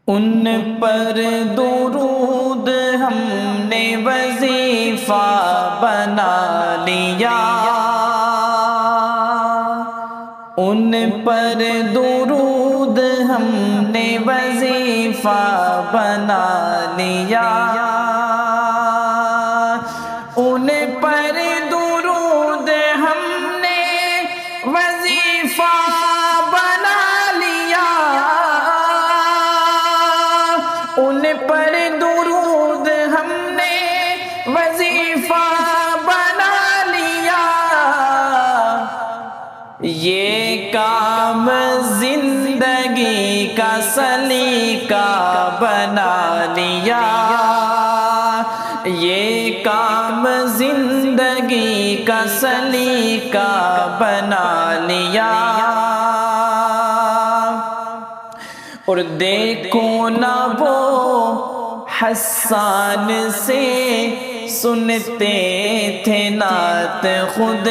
ان پر درود ہم نے وظیفہ بنا لیا، ان پر درود ہم نے وظیفہ بنا لیا، ان پر درود ہم نے وظیفہ بنا لیا، ان پر درود ہم نے وظیفہ بنا لیا، یہ کام زندگی کا سلیقہ بنا لیا، یہ کام زندگی کا سلیقہ بنا لیا، اور دیکھو نہ وہ حسان سے سنتے تھے نعت خود،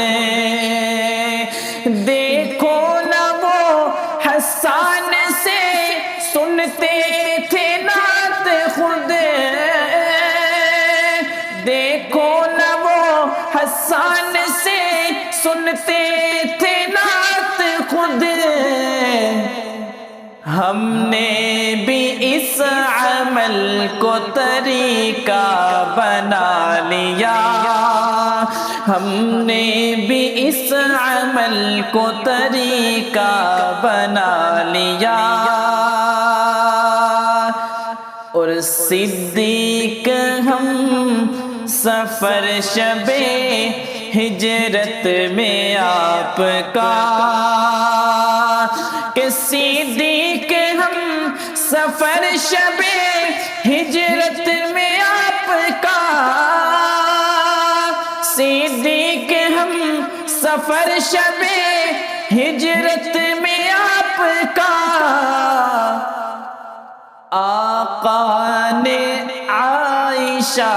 دیکھو نہ وہ حسان سے سنتے تھے نعت خود، دیکھو نہ وہ حسان سے سنتے تھے نعت خود، ہم نے بھی اس عمل کو طریقہ بنا لیا، ہم نے بھی اس عمل کو طریقہ بنا لیا، اور صدیق ہم سفر شب ہجرت میں آپ کا، کہ صدیق ہم سفر شب ہجرت میں آپ کا، صدیق ہم سفر شب ہجرت میں آپ کا، آقا نے عائشہ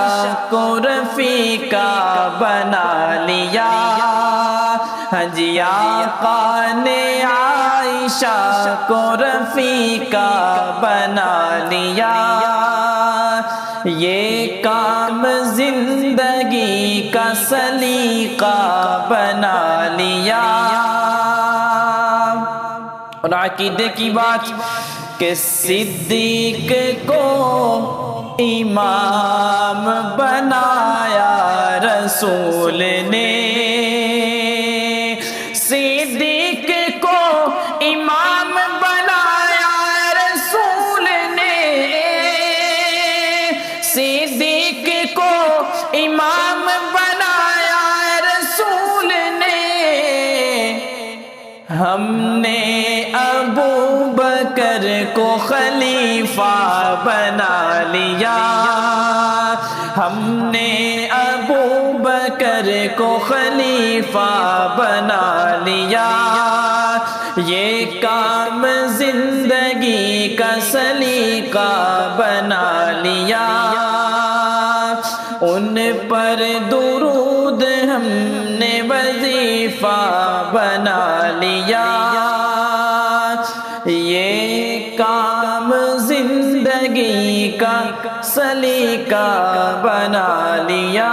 کو رفیقہ بنا لیا، ہاں جی آقا نے عائشہ کو رفیقہ بنا لیا، یہ کام زندگی کا سلیقہ بنا لیا، اور عقیدے کی بات کہ صدیق کو امام بنایا رسول نے، صدیق کو امام بنایا رسول نے، صدیق کو امام بنایا رسول نے، ہم نے ابو بکر کو خلیفہ بنا لیا، ہم نے ابو بکر کو خلیفہ بنا لیا، یہ کام زندگی کا سلیقہ بنا لیا، ان پر درود ہم نے وظیفہ بنا لیا، یہ کام زندگی کا سلیقہ بنا لیا۔